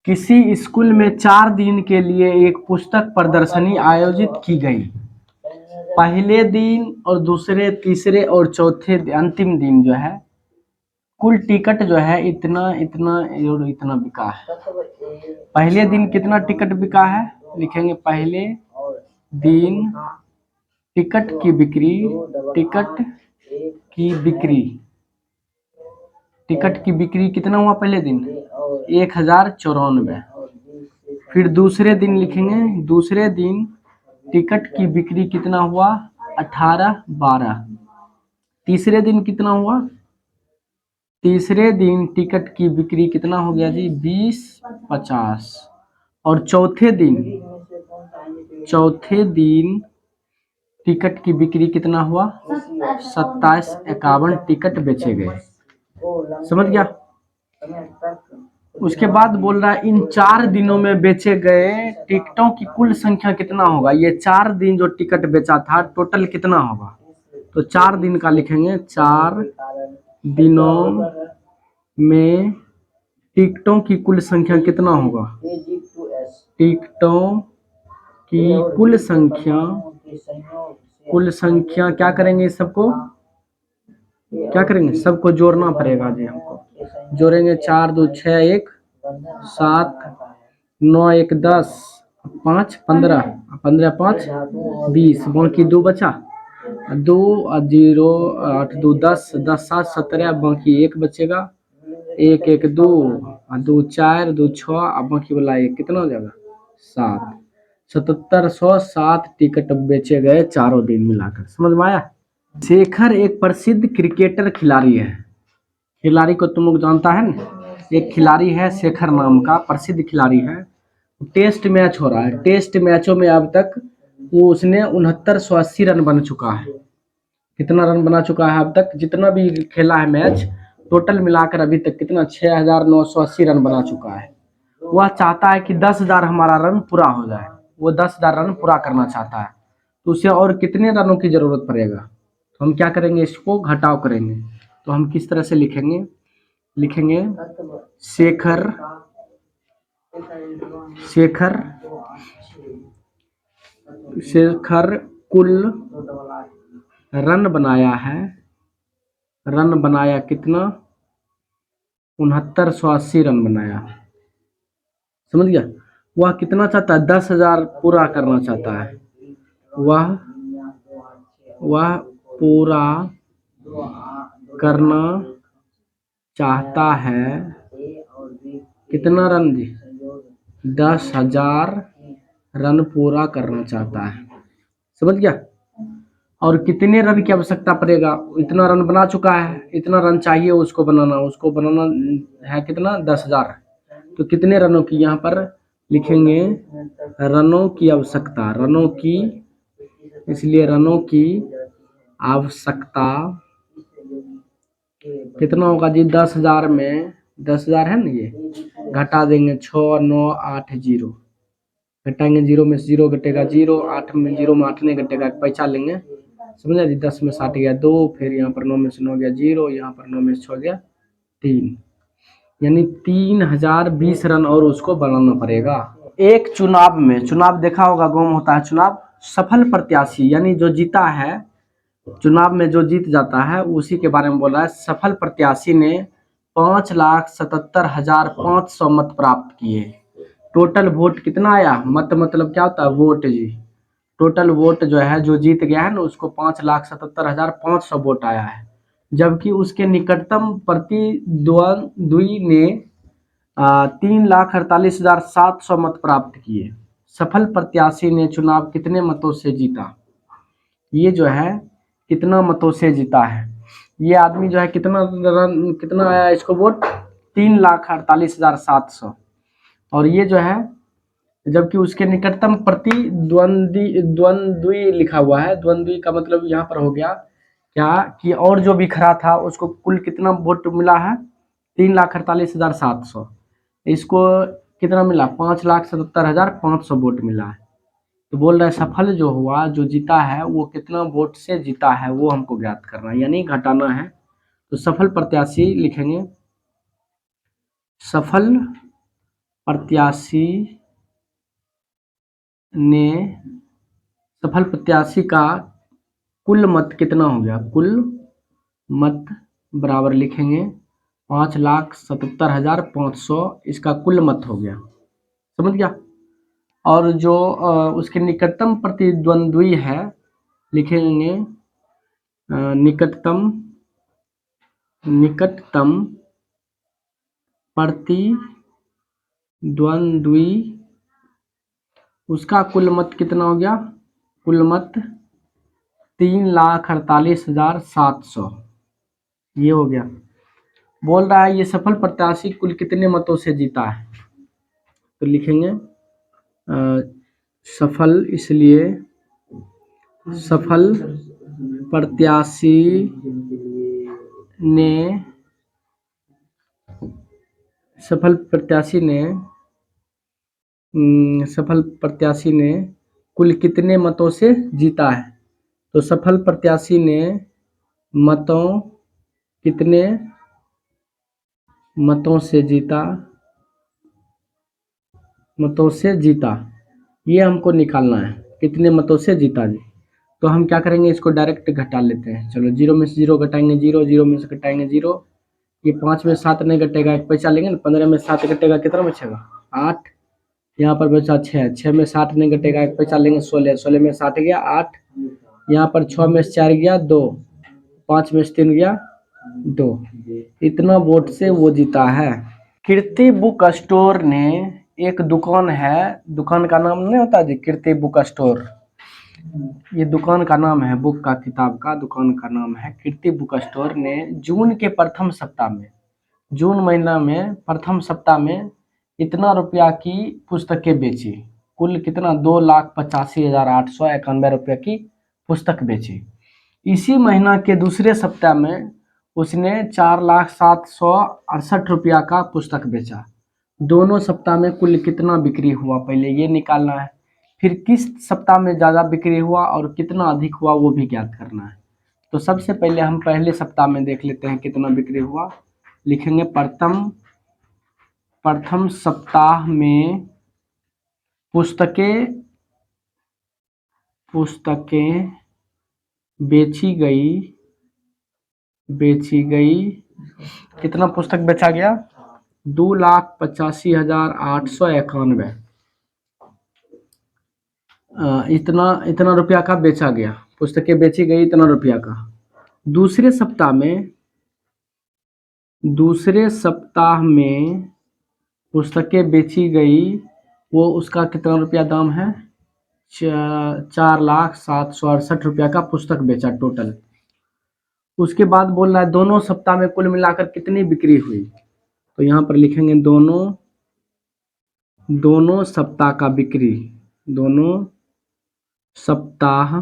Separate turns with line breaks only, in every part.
किसी स्कूल में 4 दिन के लिए एक पुस्तक प्रदर्शनी आयोजित की गई। पहले दिन और दूसरे, तीसरे और चौथे अंतिम दिन जो है कुल टिकट जो है इतना इतना और इतना बिका है। पहले दिन कितना टिकट बिका है, लिखेंगे पहले दिन टिकट की बिक्री, टिकट की बिक्री, टिकट की बिक्री कितना हुआ पहले दिन, 1094। फिर दूसरे दिन लिखेंगे, दूसरे दिन टिकट की बिक्री कितना हुआ, 1812। तीसरे दिन कितना हुआ, तीसरे दिन टिकट की बिक्री कितना हो गया जी, 2050। और चौथे दिन टिकट की बिक्री कितना हुआ, 2751 टिकट बेचे गए। समझ गया। उसके बाद बोल रहा है इन 4 दिनों में बेचे गए टिकटों की कुल संख्या कितना होगा। ये 4 दिन जो टिकट बेचा था टोटल कितना होगा, तो 4 दिन का लिखेंगे, 4 दिनों में टिकटों की कुल संख्या कितना होगा, टिकटों की कुल संख्या क्या करेंगे, सबको क्या करेंगे, सबको जोड़ना पड़ेगा जी हमको। जोड़ेंगे, 4 2 6 1 7 9 1 10 5 15 15 5 20, बाकी 2 बचा, 2 0 8 2 10 10 7 17, बाकी 1 बचेगा, 1 1 2 2 4 2 6, बाकी वाला 1 कितना हो जाएगा, 7। 7707 टिकट बेचे गए चारों दिन मिलाकर। समझ में आया। शेखर एक प्रसिद्ध क्रिकेटर खिलाड़ी है। खिलाड़ी को तुम लोग जानता है ना, एक खिलाड़ी है शेखर नाम का, प्रसिद्ध खिलाड़ी है। टेस्ट मैच हो रहा है, टेस्ट मैचों में अब तक वो उसने 6980 रन बन चुका है। कितना रन बना चुका है अब तक, जितना भी खेला है मैच टोटल मिलाकर अभी तक कितना, 6980 रन बना चुका है। वह चाहता है कि 10,000 हमारा रन पूरा हो जाए, वो 10,000 रन पूरा करना चाहता है। तो उसे और कितने रनों की जरूरत पड़ेगा, तो हम क्या करेंगे, इसको घटाव करेंगे। तो हम किस तरह से लिखेंगे, लिखेंगे शेखर कुल रन बनाया है, रन बनाया कितना, 6980 रन बनाया। समझ गया। वह कितना चाहता है, 10,000 पूरा करना चाहता है। वह पूरा करना चाहता है कितना रन जी, 10,000 रन पूरा करना चाहता है। समझ गया। और कितने रन की आवश्यकता पड़ेगा, इतना रन बना चुका है, इतना रन चाहिए उसको बनाना है कितना, 10,000। तो कितने रनों की, यहाँ पर लिखेंगे रनों की आवश्यकता, रनों की, इसलिए रनों की आवश्यकता कितना होगा जी, 10,000 में 10,000 है ना, ये घटा देंगे 6 9 8 0, घटाएंगे, 0 में 0 घटेगा 0, 8 में 0 में 8 नहीं घटेगा, पैसा लेंगे। समझा जी। 10 में 60 गया 2, फिर यहाँ पर 9 में से 9 गया 0, यहाँ पर 9 में से 6 गया 3, यानी 3020 रन और उसको बनाना पड़ेगा। एक चुनाव देखा होगा, गाँव में होता है चुनाव, सफल प्रत्याशी यानी जो जीता है, चुनाव में जो जीत जाता है उसी के बारे में बोल रहा है। सफल प्रत्याशी ने 5,77,500 मत प्राप्त किए। टोटल वोट कितना आया, मत मतलब क्या होता है, वोट जी। टोटल वोट जो है, जो जीत गया है ना, उसको 5,77,500 वोट आया है। जबकि उसके निकटतम प्रतिद्वंद्वी ने 3,48,700 मत प्राप्त किए। सफल प्रत्याशी ने चुनाव कितने मतों से जीता, ये जो है कितना मतों से जीता है। ये आदमी जो है कितना आया इसको वोट, 3,48,700। और ये जो है, जबकि उसके निकटतम द्वंद्वी लिखा हुआ है, द्वंद्वी का मतलब यहाँ पर हो गया क्या कि और जो भी खड़ा था उसको कुल कितना वोट मिला है, 3,48,700। इसको कितना मिला, 5,77,500 वोट मिला है। तो बोल रहा है सफल जो हुआ, जो जीता है, वो कितना वोट से जीता है वो हमको ज्ञात करना है, यानी घटाना है। तो सफल प्रत्याशी लिखेंगे, सफल प्रत्याशी ने सफल प्रत्याशी का कुल मत कितना हो गया? कुल मत बराबर लिखेंगे 5,77,500 इसका कुल मत हो गया, समझ गया। और जो उसके निकटतम प्रतिद्वंद्वी है लिखेंगे निकटतम प्रतिद्वंद्वी, उसका कुल मत कितना हो गया? कुल मत 3,48,700 ये हो गया। बोल रहा है ये सफल प्रत्याशी कुल कितने मतों से जीता है, तो लिखेंगे सफल, इसलिए सफल प्रत्याशी ने सफल प्रत्याशी ने कुल कितने मतों से जीता है, तो सफल प्रत्याशी ने कितने मतों से जीता ये हमको निकालना है, कितने मतों से जीता जी। तो हम क्या करेंगे, इसको डायरेक्ट घटा लेते हैं। चलो 0 में से 0 घटाएंगे 0, 0 में से घटाएंगे 0, ये 5 में 7 नहीं घटेगा, एक पैसा लेंगे ना, 15 में 7 घटेगा कितना बचेगा? 8, यहाँ पर बचा 6, 6 में 7 नहीं घटेगा, एक पैसा लेंगे 16, 16 में 7 गया 8, यहाँ पर 6 में से 4 गया 2, 5 में से 3 गया 2, इतना वोट से वो जीता है। कीर्ति बुक स्टोर ने एक दुकान है, दुकान का नाम नहीं होता जी, कीर्ति बुक स्टोर, ये दुकान का नाम है, बुक का, किताब का दुकान का नाम है कीर्ति बुक स्टोर ने जून के प्रथम सप्ताह में, जून महीना में प्रथम सप्ताह में इतना रुपया की पुस्तकें बेची, कुल कितना? 2,85,891 रुपये की पुस्तक बेची। इसी महीना के दूसरे सप्ताह में उसने 4,07,68 रुपया का पुस्तक बेचा। दोनों सप्ताह में कुल कितना बिक्री हुआ पहले ये निकालना है, फिर किस सप्ताह में ज़्यादा बिक्री हुआ और कितना अधिक हुआ वो भी ज्ञात करना है। तो सबसे पहले हम पहले सप्ताह में देख लेते हैं कितना बिक्री हुआ। लिखेंगे प्रथम सप्ताह में पुस्तकें बेची गई, कितना पुस्तक बेचा गया? 2,85,891, इतना रुपया का बेचा गया, पुस्तकें बेची गई इतना रुपया का। दूसरे सप्ताह में पुस्तकें बेची गई, वो उसका कितना रुपया दाम है? 4,07,68 रुपया का पुस्तक बेचा टोटल। उसके बाद बोल रहा है दोनों सप्ताह में कुल मिलाकर कितनी बिक्री हुई, तो यहाँ पर लिखेंगे दोनों सप्ताह का बिक्री, दोनों सप्ताह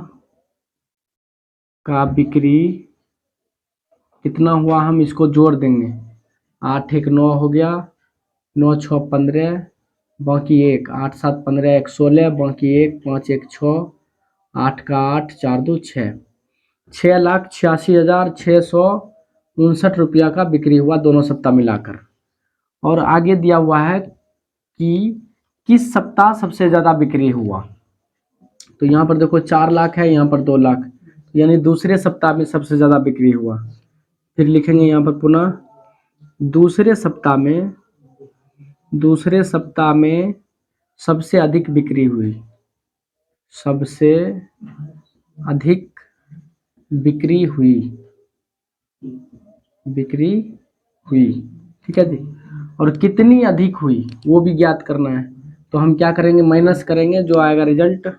का बिक्री कितना हुआ, हम इसको जोड़ देंगे, 8 1 9 हो गया, 9 6 15, बाकी 1, 8 7 15 1 16, बाकी 1 5 1 6, 8 का 8 4 2 6, 6,86,659 रुपया का बिक्री हुआ दोनों सप्ताह मिलाकर। और आगे दिया हुआ है कि किस सप्ताह सबसे ज़्यादा बिक्री हुआ, तो यहाँ पर देखो 4 लाख है, यहाँ पर 2 लाख, यानी दूसरे सप्ताह में सबसे ज़्यादा बिक्री हुआ। फिर लिखेंगे यहाँ पर पुनः दूसरे सप्ताह में सबसे अधिक बिक्री हुई, सबसे अधिक बिक्री हुई, ठीक है जी। और कितनी अधिक हुई वो भी ज्ञात करना है, तो हम क्या करेंगे, माइनस करेंगे, जो आएगा रिजल्ट वो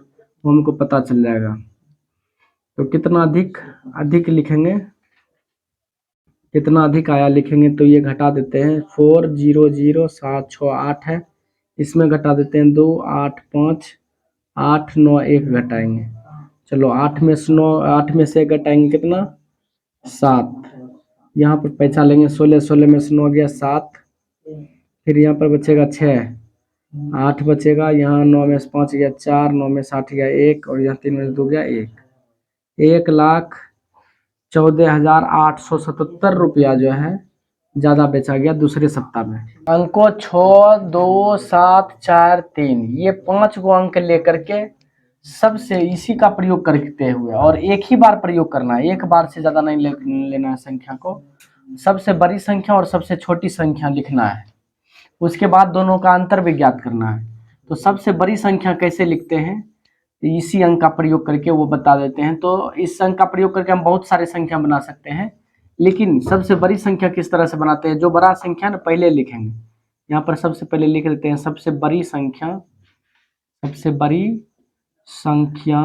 हमको पता चल जाएगा। तो कितना अधिक लिखेंगे, कितना अधिक आया लिखेंगे, तो ये घटा देते हैं 4,00,768 है, इसमें घटा देते हैं 2 8 5 8 9 1 घटाएंगे, चलो 8 में से 9, 8 में से 1 घटाएंगे कितना? 7, यहाँ पर पैसा लेंगे 16, 16 में से 9 गया 7, फिर यहाँ पर बचेगा 6, 8 बचेगा, यहाँ 9 में से 5 गया 4, 9 में से 8 गया 1, और यहाँ 3 में से 2 गया 1, 1,14,877 रुपया जो है ज़्यादा बेचा गया दूसरे सप्ताह में। अंकों 6, 2, 7, 4, 3 ये 5 गो अंक लेकर के सबसे इसी का प्रयोग करते हुए, और एक ही बार प्रयोग करना है, एक बार से ज़्यादा नहीं लेना है संख्या को। सबसे बड़ी संख्या और सबसे छोटी संख्या लिखना है, उसके बाद दोनों का अंतर भी ज्ञात करना है। तो सबसे बड़ी संख्या कैसे लिखते हैं, इसी अंक का प्रयोग करके वो बता देते हैं। तो इस अंक का प्रयोग करके हम बहुत सारे संख्या बना सकते हैं, लेकिन सबसे बड़ी संख्या किस तरह से बनाते हैं, जो बड़ा संख्या ना पहले लिखेंगे। यहाँ पर सबसे पहले लिख देते हैं सबसे बड़ी संख्या, सबसे बड़ी संख्या,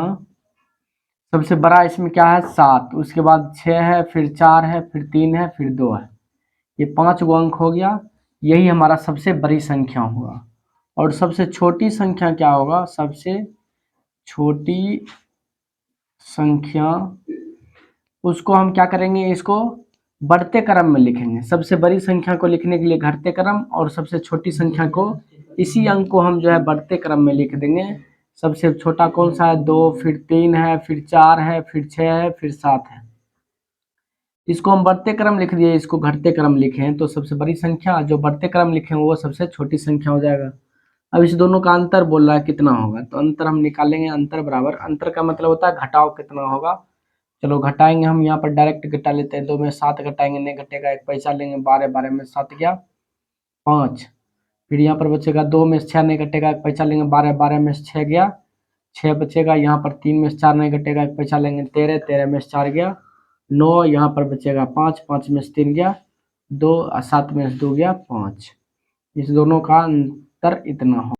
सबसे बड़ा इसमें क्या है 7, उसके बाद 6 है, फिर 4 है, फिर 3 है, फिर 2 है, ये 5 गो अंक हो गया। यही हमारा सबसे बड़ी संख्या होगा। और सबसे छोटी संख्या क्या होगा, सबसे छोटी संख्या, उसको हम क्या करेंगे, इसको बढ़ते क्रम में लिखेंगे। सबसे बड़ी संख्या को लिखने के लिए घटते क्रम, और सबसे छोटी संख्या को इसी अंक को हम जो है बढ़ते क्रम में लिख देंगे। सबसे छोटा कौन सा है 2, फिर 3 है, फिर 4 है, फिर 6 है, फिर 7 है। इसको हम बढ़ते क्रम लिख दिए, इसको घटते क्रम लिखे हैं, तो सबसे बड़ी संख्या जो बढ़ते क्रम लिखे हैं वो सबसे छोटी संख्या हो जाएगा। अब इस दोनों का अंतर बोल रहा है कितना होगा, तो अंतर हम निकालेंगे। अंतर बराबर, अंतर का मतलब होता है घटाव कितना होगा। चलो घटाएंगे, हम यहाँ पर डायरेक्ट घटा लेते हैं। 2 में 7 घटाएंगे, नहीं घटेगा, 1 पैसा लेंगे, 12, 12 में 7 गया 5। फिर यहाँ पर बचेगा 2 में 6 नहीं घटेगा, 1 पैसा लेंगे, 12, 12 में 6 गया 6 बचेगा। यहाँ पर 3 में 4 नहीं घटेगा, 1 पैसा लेंगे, 13, 13 में 4 गया 9। यहाँ पर बचेगा 5, 5 में 3 गया 2, 7 में 2 गया 5। इस दोनों का अंतर इतना हो।